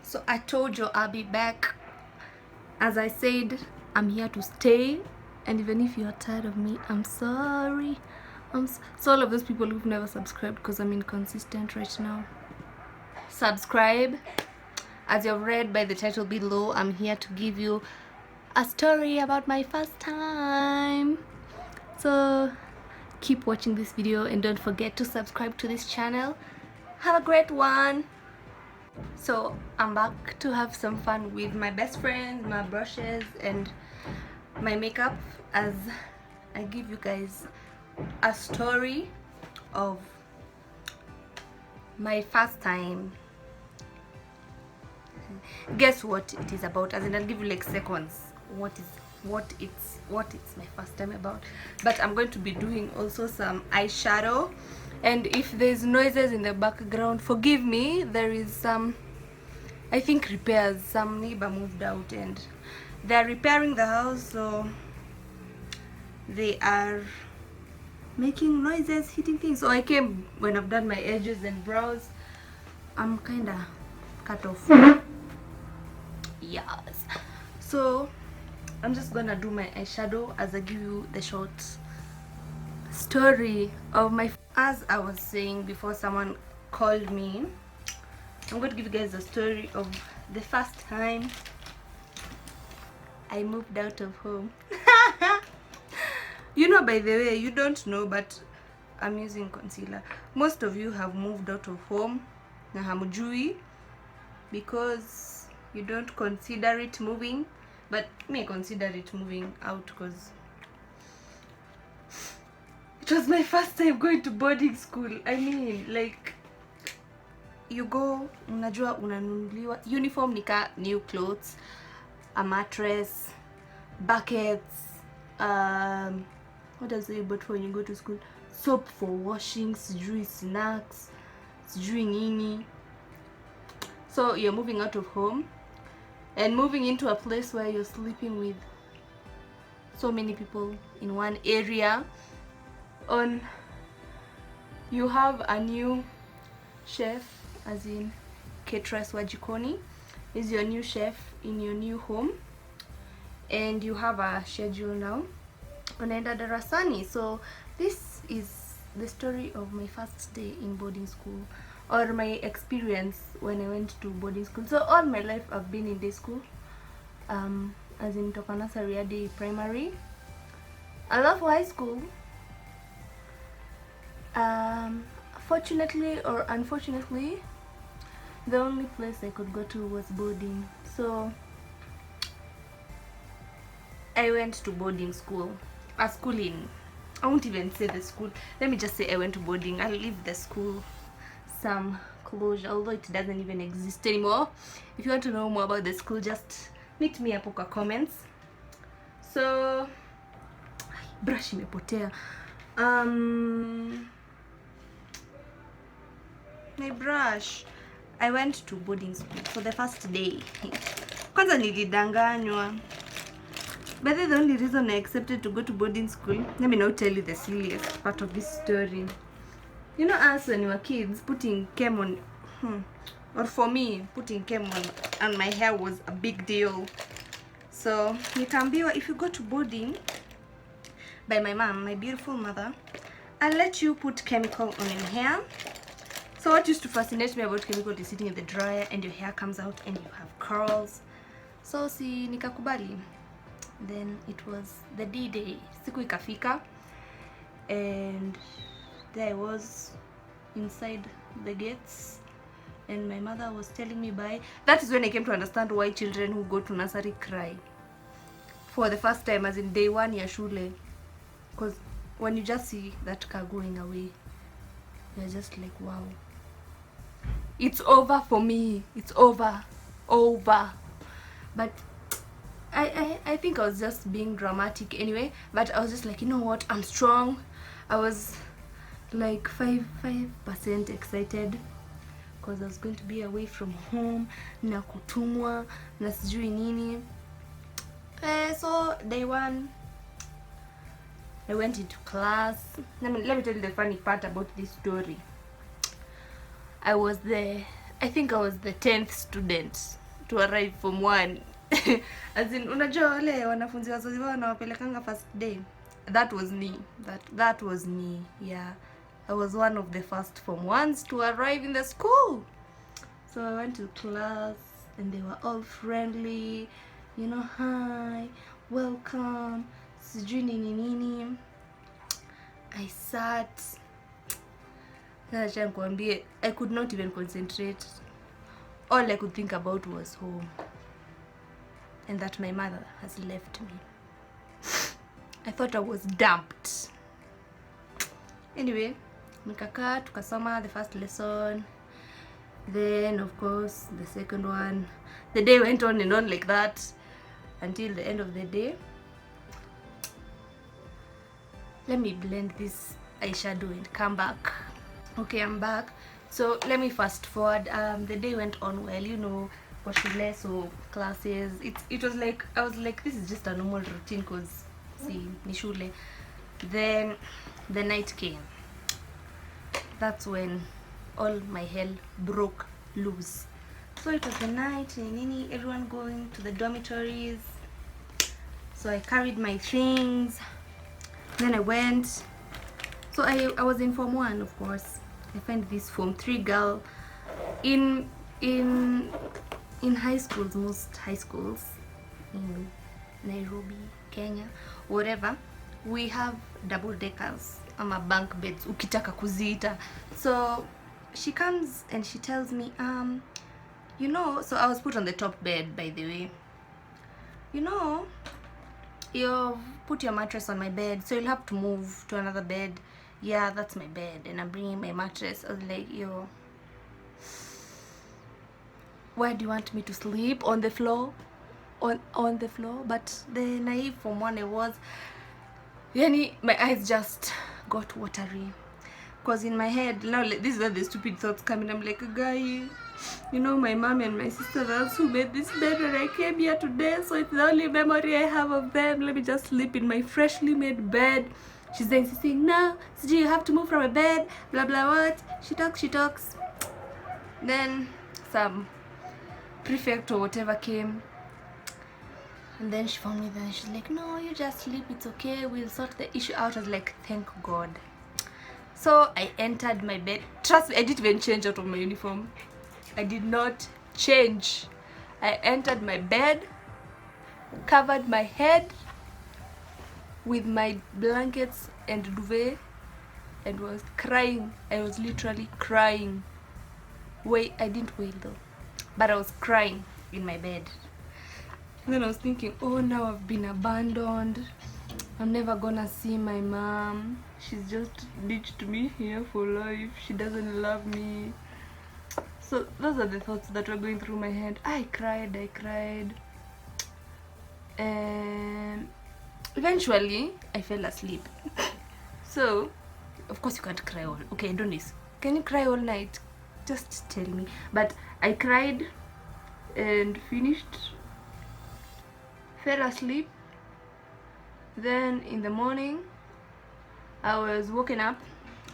So I told you I'll be back. As I said, I'm here to stay. And even if you're tired of me, I'm sorry. So all of those people who've never subscribed because I'm inconsistent right now, subscribe. As you've read by the title below, I'm here to give you a story about my first time. So keep watching this video and don't forget to subscribe to this channel. Have a great one. So I'm back to have some fun with my best friend, my brushes and my makeup, as I give you guys a story of my first time. Guess what it is about, as in I'll give you like seconds what it's my first time about. But I'm going to be doing also some eyeshadow, and if there's noises in the background, forgive me. There is some, I think, repairs. Some neighbor moved out and they're repairing the house, so they are making noises, hitting things. So I came when I've done my edges and brows. I'm kinda cut off. Yes. So I'm just gonna do my eyeshadow as I give you the short story of my, as I was saying before someone called me, I'm going to give you guys a story of the first time I moved out of home. You know, by the way, you don't know, but I'm using concealer. Most of you have moved out of home na hamujui because you don't consider it moving, but me, I consider it moving out because it was my first time going to boarding school. I mean, like, you go, unajua unanunuliwa uniform, nika new clothes, a mattress, buckets, what else you bought when you go to school? Soap for washing, sijui snacks, sijui nini. So you're moving out of home and moving into a place where you're sleeping with so many people in one area. You have a new chef, as in Caterers wa Jikoni is your new chef in your new home, and you have a schedule now. Unaenda darasani. So this is the story of my first day in boarding school, or my experience when I went to boarding school. So all my life I've been in day school, as in toka nursery hadi primary. I love high school. Fortunately or unfortunately, the only place I could go to was boarding. So I went to boarding school. A school in, I won't even say the school, let me just say I went to boarding. I'll leave the school some closure, although it doesn't even exist anymore. If you want to know more about the school, just meet me up in comments. So brush imepotea. My brush. I went to boarding school for the first day. Kwanza nilidanganywa. But the only reason I accepted to go to boarding school, let me now tell you the silliest part of this story. You know, us when we were kids, putting chem on, or for me, putting chem on my hair was a big deal. So nikambiwa, if you go to boarding by my mom, my beautiful mother, I'll let you put chemical on your hair. So what used to fascinate me about chemical is sitting in the dryer and your hair comes out and you have curls. So si nikakubali. Then it was the D-Day. Siku ikafika, and there I was inside the gates, and my mother was telling me bye. That is when I came to understand why children who go to nursery cry for the first time, as in day one ya shule. Because when you just see that car going away, you're just like, wow, it's over for me. It's over. But I think I was just being dramatic anyway, but I was just like, you know what, I'm strong. I was like 5% excited because I was going to be away from home, na kutumwa na sijui nini. So day one, I went into class. Let me tell you the funny part about this story. I was the I think I was the 10th student to arrive Form 1. As in, unajua wale wanafunzi wazazi wao wanawapelekanga first day. That was me. That was me. Yeah. I was one of the first Form 1s to arrive in the school. So I went to class and they were all friendly. You know, hi, welcome. Sijui nini nini. I sat. I could not even concentrate. All I could think about was home. And that my mother has left me. I thought I was dumped. Anyway, nikakaa tukasoma the first lesson. Then of course the second one. The day went on and on like that until the end of the day. Let me blend this eyeshadow and come back. Okay, I'm back. So let me fast forward. The day went on well, you know, for shule, so classes. It was like, I was like, this is just a normal routine because see, ni shule. Then the night came. That's when all my hell broke loose. So it was the night, everyone going to the dormitories. So I carried my things. Then I went. So I was in Form 1, of course. I find this Form 3 girl in high schools, most high schools in Nairobi, Kenya, whatever, we have double deckers ama bunk beds ukitaka kuziita. So she comes and she tells me, you know, so I was put on the top bed, by the way. You know, you put your mattress on my bed, so you'll have to move to another bed. Yeah, that's my bed, and I'm bringing my mattress. I was like, yo, why do you want me to sleep on the floor? On the floor? But the naive Form 1 I was, yani, my eyes just got watery. Because in my head, now this is where the stupid thoughts come in. I'm like, guy, you know, my mom and my sister, that's who made this bed when I came here today, so it's the only memory I have of them. Let me just sleep in my freshly made bed. She's then saying, no, Siji, you have to move from a bed, blah blah what. She talks. Then some prefect or whatever came, and then she found me there. She's like, no, you just sleep, it's okay, we'll sort the issue out. I was like, thank God. So I entered my bed. Trust me, I didn't even change out of my uniform. I did not change. I entered my bed, covered my head with my blankets and duvet, and was crying. I was literally crying. I didn't wail though, but I was crying in my bed. And then I was thinking, oh, now I've been abandoned. I'm never gonna see my mom. She's just ditched me here for life. She doesn't love me. So those are the thoughts that were going through my head. I cried. And eventually I fell asleep. So of course you can't cry all. Okay, Donis, can you cry all night? Just tell me. But I cried and finished, fell asleep. Then in the morning I was woken up.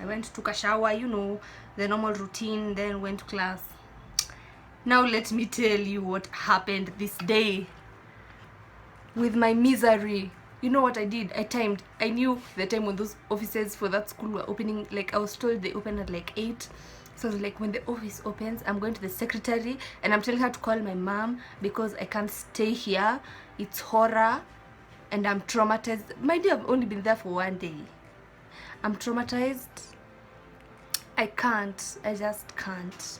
I went, took a shower, you know, the normal routine, then went to class. Now let me tell you what happened this day with my misery. You know what I did? I timed. I knew the time when those offices for that school were opening. Like, I was told they open at like 8. So I was like, when the office opens, I'm going to the secretary and I'm telling her to call my mom because I can't stay here. It's horror and I'm traumatized. My dear, I've only been there for 1 day. I'm traumatized. I just can't.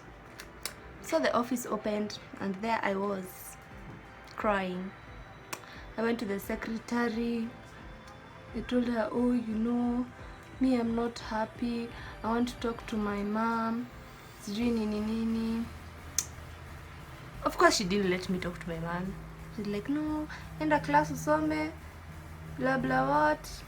So the office opened and there I was crying. I went to the secretary. I told her, oh, you know, me, I'm not happy. I want to talk to my mom. Sijui nini nini. Of course she didn't let me talk to my mom. She's like, no, enda class usome, blah blah what.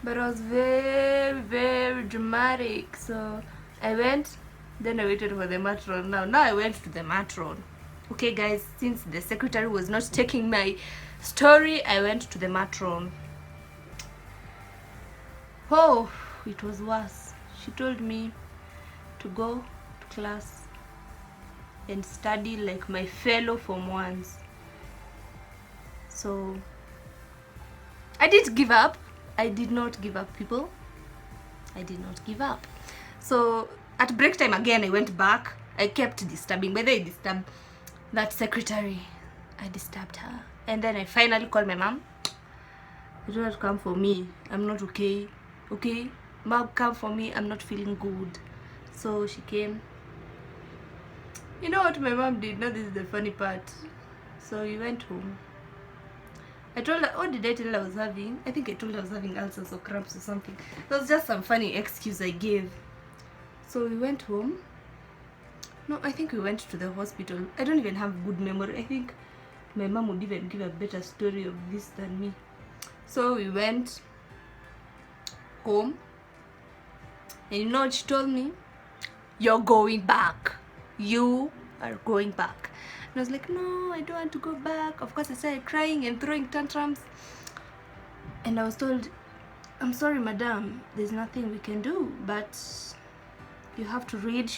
But I was very, very dramatic. So I went, then I waited for the matron. Now I went to the matron. Okay guys, since the secretary was not taking my story, I went to the matron. Oh, it was worse. She told me to go to class and study like my fellow Form 1s. So I did give up. I did not give up, people. I did not give up. So at break time again, I went back. I kept disturbing. By the way, I disturbed that secretary. I disturbed her. And then I finally called my mom. I told her to come for me. I'm not okay. Okay? Mom, come for me. I'm not feeling good. So she came. You know what my mom did? Now this is the funny part. So we went home. I told her, what did I tell her I was having? I think I told her I was having ulcers or cramps or something. That was just some funny excuse I gave. So we went home. No, I think we went to the hospital. I don't even have good memory. I think my mom would even give a better story of this than me. So we went home. And you know what she told me? You're going back. You are going back. And I was like, no, I don't want to go back. Of course, I started crying and throwing tantrums. And I was told, I'm sorry, madam, there's nothing we can do, but you have to read.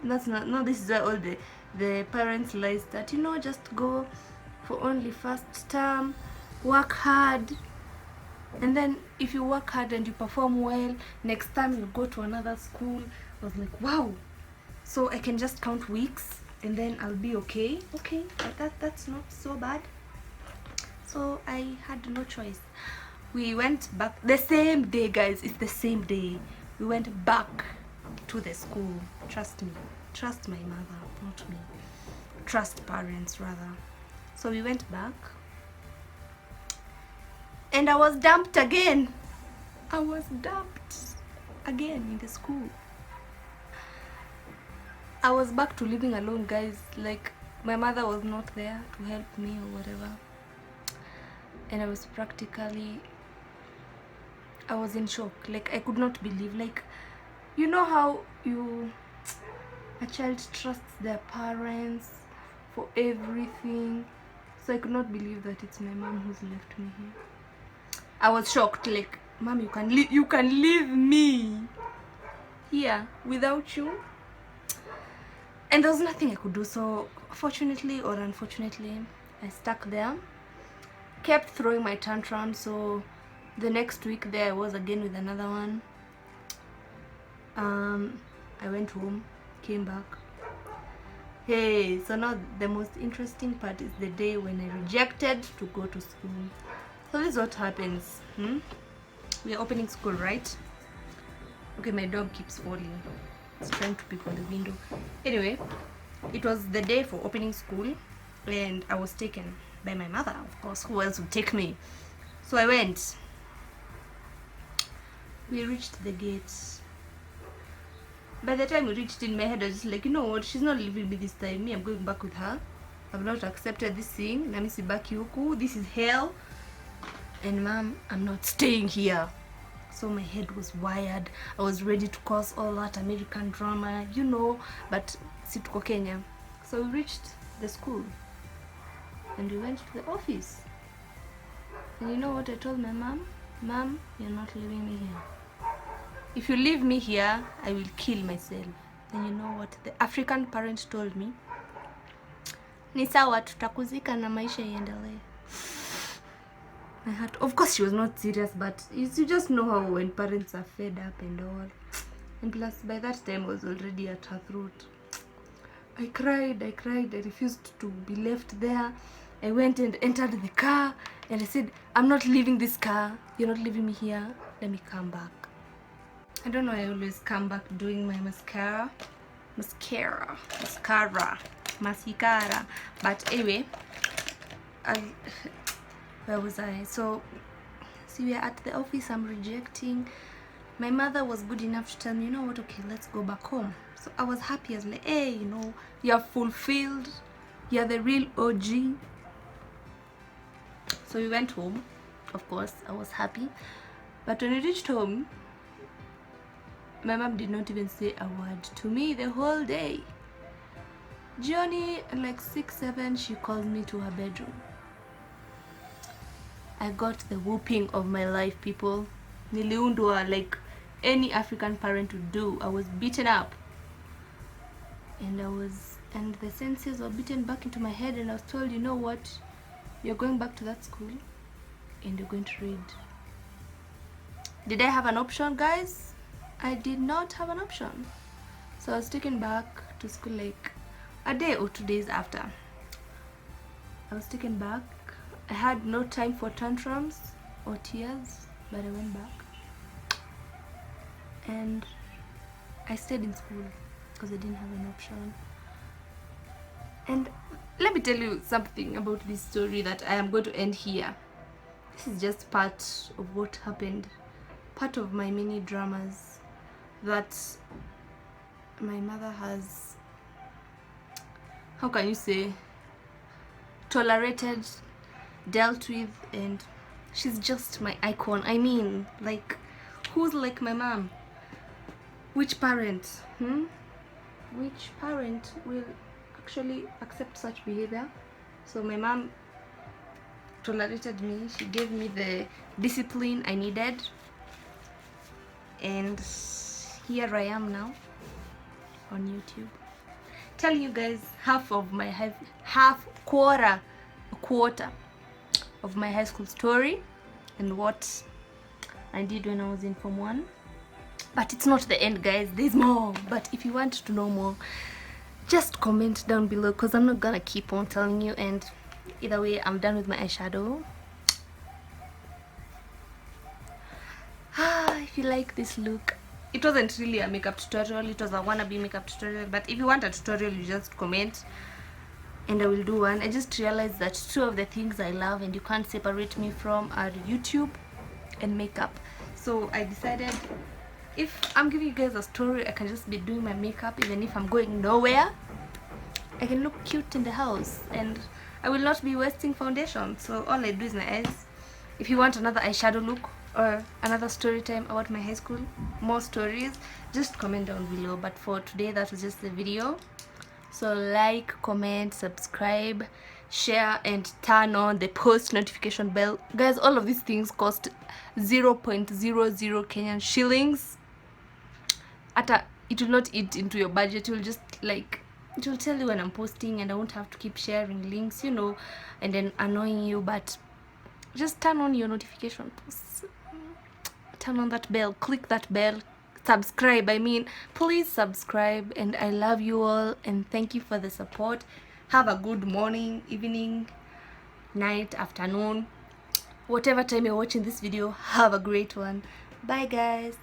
That's not, no, this is where all the parents lies that, you know, just go for only first term, work hard. And then if you work hard and you perform well, next time you go to another school. I was like, wow. So I can just count weeks and then I'll be okay. Okay, that's not so bad. So I had no choice. We went back the same day, guys. It's the same day. We went back to the school. Trust me. Trust my mother, not me. Trust parents, rather. So we went back. And I was dumped again. I was dumped again in the school. I was back to living alone, guys. Like, my mother was not there to help me or whatever. And I was practically, I was in shock. Like, I could not believe. Like, you know how a child trusts their parents for everything. So I could not believe that it's my mom who's left me here. I was shocked. Like, mom, you can leave me here without you. And there was nothing I could do. So fortunately or unfortunately, I stuck there, kept throwing my tantrum. So the next week there I was again with another one. I went home, came back. Hey, so now the most interesting part is the day when I rejected to go to school. So this is what happens. We are opening school, right? Okay, my dog keeps falling. It's trying to peek on the window. Anyway, it was the day for opening school and I was taken by my mother, of course. Who else would take me? So I went. We reached the gates. By the time we reached, in my head I was just like, you know what, she's not leaving me this time. Me, I'm going back with her. I've not accepted this thing. Namisi Bakiuku. This is hell. And mom, I'm not staying here. So my head was wired. I was ready to cause all that American drama, you know, but situko Kenya. So we reached the school and we went to the office. And you know what I told my mom? Mom, you're not leaving me here. If you leave me here, I will kill myself. And you know what the African parent told me? Ni sawa, tutakuzika na maisha iendelee. My heart, of course she was not serious, but you just know how when parents are fed up and all. And plus by that time I was already at her throat. I cried, I refused to be left there. I went and entered the car and I said, I'm not leaving this car. You're not leaving me here. Let me come back. I don't know, I always come back doing my mascara. But anyway, where was I? So, see, we are at the office. I'm rejecting. My mother was good enough to tell me, you know what, okay, let's go back home. So I was happy. I was like, hey, you know, you're fulfilled. You're the real OG. So we went home. Of course, I was happy. But when we reached home, my mom did not even say a word to me the whole day. Johnny, like 6, 7, she called me to her bedroom. I got the whooping of my life, people. Niliundwa like any African parent would do. I was beaten up. And I was and the senses were beaten back into my head, and I was told, you know what, you're going back to that school and you're going to read. Did I have an option, guys? I did not have an option. So I was taken back to school like a day or 2 days after. I was taken back. I had no time for tantrums or tears, but I went back. And I stayed in school because I didn't have an option. And let me tell you something about this story that I am going to end here. This is just part of what happened, part of my many dramas that my mother has, how can you say, tolerated, dealt with, and she's just my icon. I mean, like, who's like my mom? Which parent? Which parent will actually accept such behavior? So my mom tolerated me. She gave me the discipline I needed, and here I am now on YouTube telling you guys quarter of my high school story and what I did when I was in Form 1. But it's not the end, guys. There's more. But if you want to know more, just comment down below, because I'm not gonna keep on telling you. And either way, I'm done with my eyeshadow. If you like this look, it wasn't really a makeup tutorial, it was a wannabe makeup tutorial, but if you want a tutorial, you just comment and I will do one. I just realized that two of the things I love and you can't separate me from are YouTube and makeup. So I decided, if I'm giving you guys a story, I can just be doing my makeup. Even if I'm going nowhere, I can look cute in the house and I will not be wasting foundation. So all I do is my eyes. If you want another eyeshadow look or another story time about my high school, more stories, just comment down below. But for today, that was just the video. So like, comment, subscribe, share, and turn on the post notification bell. Guys, all of these things cost 0.00 Kenyan shillings. It will not eat into your budget. It will just, like, it will tell you when I'm posting, and I won't have to keep sharing links, you know, and then annoying you. But just turn on your notification posts, turn on that bell, click that bell, subscribe. I mean, please subscribe. And I love you all, and thank you for the support. Have a good morning, evening, night, afternoon, whatever time you're watching this video. Have a great one. Bye, guys.